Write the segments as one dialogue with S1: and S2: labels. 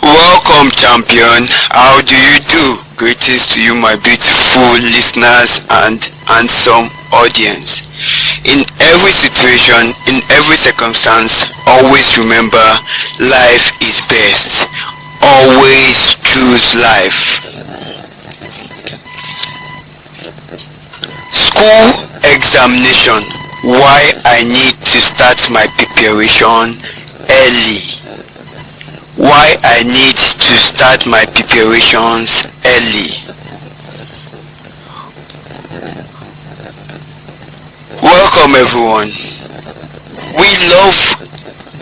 S1: Welcome, champion. How do you do? Greetings to you, my beautiful listeners and handsome audience. In every situation, in every circumstance, always remember life is best. Always choose life. School examination. Why I need to start my preparation early. Why I need to start my preparations early. Welcome, everyone. We love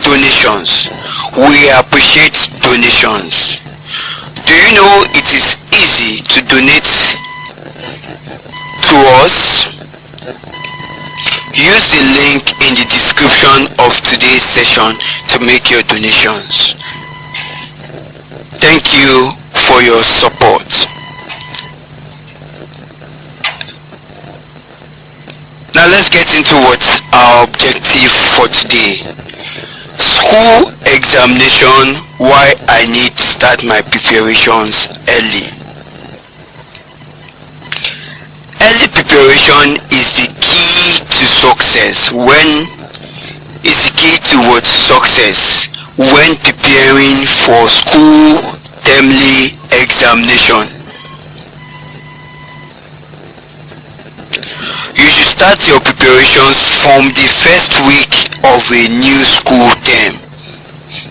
S1: donations. We appreciate donations. Do you know it is easy to donate to us? Use the link in the description of today's session to make your donations. Thank you for your support. Now let's get into what our objective for today. School examination. Why I need to start my preparations early. Early preparation is the key to success. Is the key to what success when preparing for school termly examination. You should start your preparations from the first week of a new school term.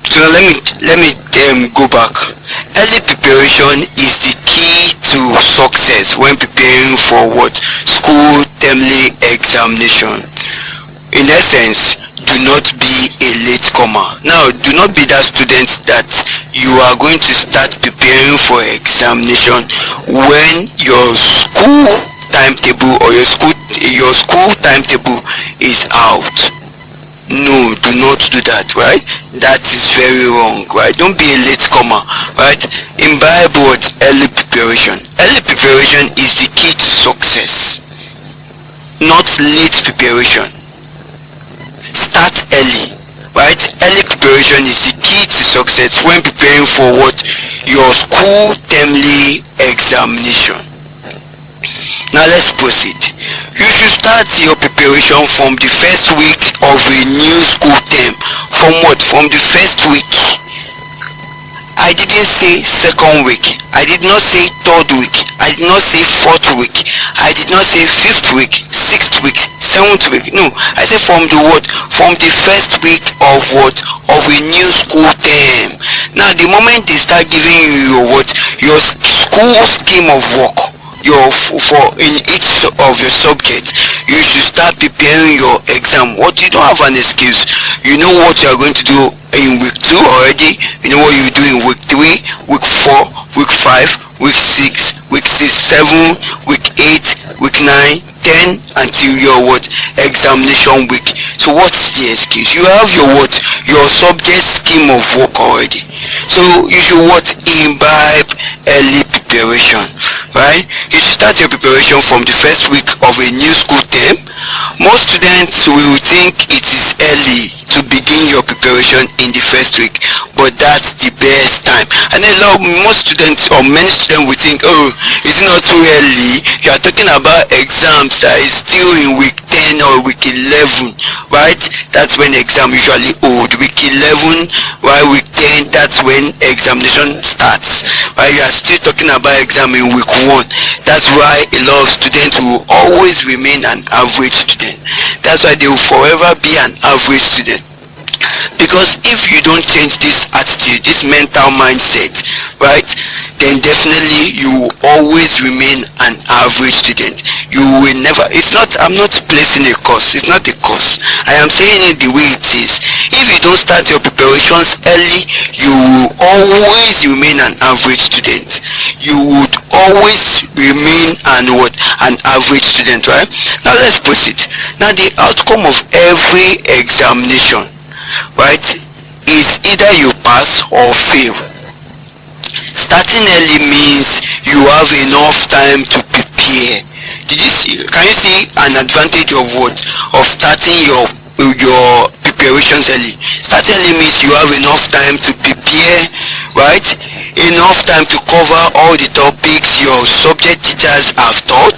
S1: So now let me go back. Early preparation is the key to success when preparing for what school termly examination. In essence, do not be a latecomer. Now, do not be that student that you are going to start preparing for examination when your school timetable or your school timetable is out. No, do not do that, right? That is very wrong, right? Don't be a latecomer, right? Imbibe what? Early preparation. Early preparation is the key to success, not late preparation. Start early, right? Early preparation is the key to success when preparing for what? Your school termly examination. Now let's proceed. You should start your preparation from the first week of a new school term. From what? From the first week. I didn't say second week. I did not say third week. I did not say fourth week. I did not say fifth week, sixth week, seventh week. No, I said from the what? From the first week of what? Of a new school term. Now the moment they start giving you your what? Your school scheme of work. For in each of your subjects, you should start preparing your exam. What, you don't have an excuse. You know what you are going to do in week 2 already. You know what you do in week 3, week 4, week 5, week 6, week 7, week 8, week 9, 10 until your what? Examination week. So what is the excuse? You have your what? Your subject scheme of work already. So you should what? Imbibe early preparation, right? You should start your preparation from the first week of a new school term. Most students will think it is early to begin your preparation in the first week, but that's the best time. And then most students or many students will think, oh, is it not too early? You are talking about exams that is still in week 10 or week 11, right? That's when exam usually hold. Week 11, while week 10, that's when examination starts. Right? You are still talking about exam in week 1. That's why a lot of students will always remain an average student. That's why they will forever be an average student. Because if you don't change this attitude, this mental mindset, right, then definitely you will always remain an average student. You will never, I'm not placing a curse. It's not a curse. I am saying it the way it is. If you don't start your preparations early, you will always remain an average student. You would always remain an average student, right? Now let's proceed. Now the outcome of every examination, right, is either you pass or fail. Starting early means you have enough time to prepare. Can you see an advantage of what? Of starting your preparations early. Start early means you have enough time to prepare, right? Enough time to cover all the topics your subject teachers have taught,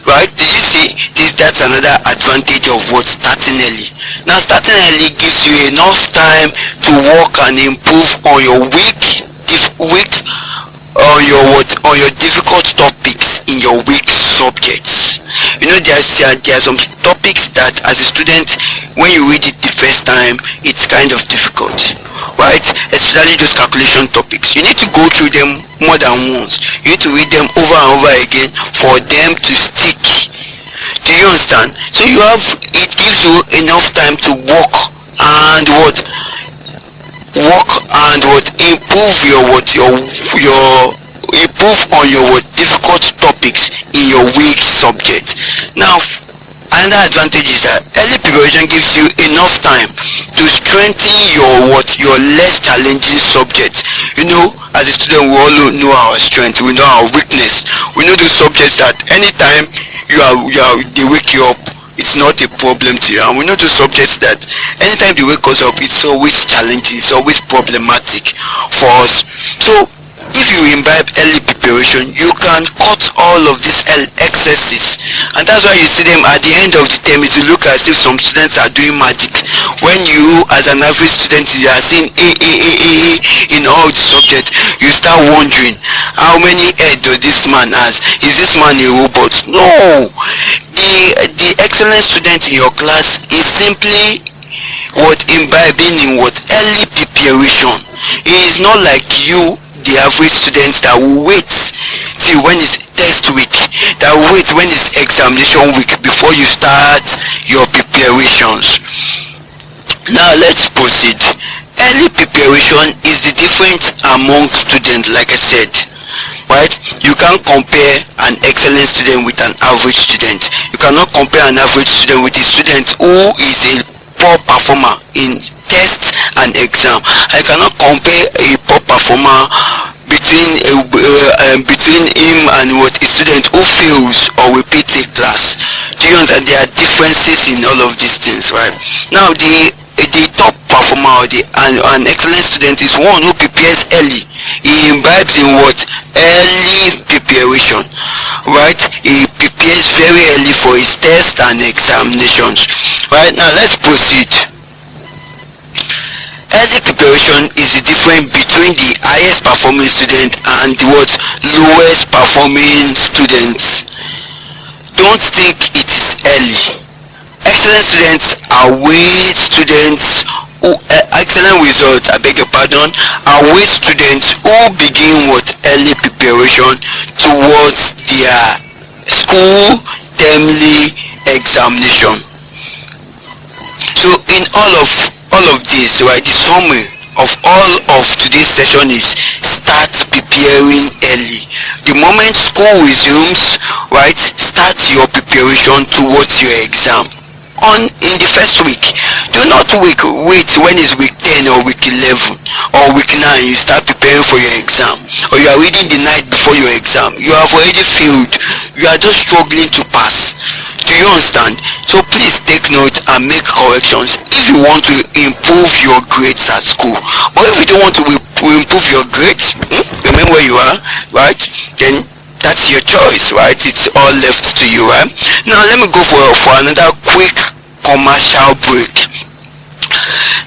S1: right? Do you see? That's another advantage of what starting early. Now, starting early gives you enough time to work and improve on your on your difficult topics in your weak subjects. You know, there are some topics that as a student, when you read it the first time, it's kind of difficult, right? Especially those calculation topics. You need to go through them more than once. You need to read them over and over again for them to stick. Do you understand? So it gives you enough time to work and improve on your difficult topics in your weak subject. Now, another advantage is that early preparation gives you enough time to strengthen your less challenging subjects. You know, as a student, we all know our strength, we know our weakness. We know the subjects that anytime they wake you up, it's not a problem to you. And we know the subjects that anytime they wake us up, it's always challenging, it's always problematic for us. So if you imbibe early preparation, you can cut all of these excesses, and that's why you see them at the end of the term. It will look as if some students are doing magic, when you, as an average student, you are seeing A in all the subjects. You start wondering, how many head does this man has? Is this man a robot? No, the excellent student in your class is simply imbibing in early preparation. It is not like you, the average students, that will wait till when it's test week, that will wait when it's examination week before you start your preparations. Now let's proceed. Early preparation is the difference among students, like I said, right? You can't compare an excellent student with an average student. You cannot compare an average student with a student who is a poor performer in test and exam. I cannot compare a poor performer between him and a student who fails or repeats a class. Do you understand? There are differences in all of these things, right? Now, the top performer or an excellent student is one who prepares early. He imbibes in early preparation, right? He prepares very early for his tests and examinations. Right, now let's proceed. Early preparation is the difference between the highest performing student and the lowest performing students. Don't think it is early. Excellent students await students who excellent results, I beg your pardon, await students who begin early preparation towards their school termly examination. So in all of this, right, the summary of all of today's session is start preparing early. The moment school resumes, right, start your preparation towards your exam. In the first week, do not wait when it's week 10 or week 11 or week 9 you start preparing for your exam, or you are reading the night before your exam. You have already failed. You are just struggling to pass. Do you understand? So please take note and make corrections if you want to improve your grades at school. But if you don't want to improve your grades, remain where you are, right? Then that's your choice, right? It's all left to you, right? Now let me go for another quick commercial break.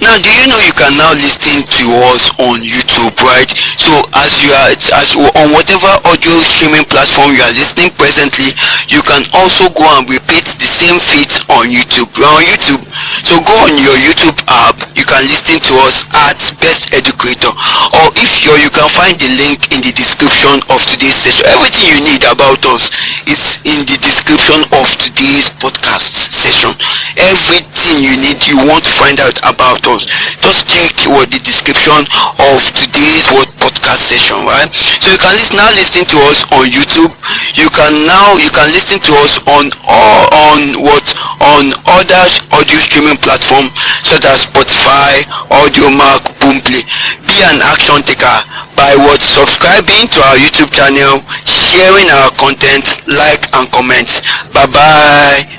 S1: Now, do you know you can now listen to us on YouTube, right? So on whatever audio streaming platform you are listening presently, you can also go and repeat the same feeds on YouTube. We're on YouTube, so go on your YouTube app. You can listen to us at Best EduCreator, or you can find the link in the description of today's session. Everything you need about us is in the description of today's podcast session. Everything you want to find out about us, just check the description of today's podcast session, right? So you can now listen to us on YouTube. You can listen to us on other audio streaming platforms such as Spotify, AUDIOMACK, Boomplay. Be an action taker by subscribing to our YouTube channel, sharing our content, like and comment. Bye bye.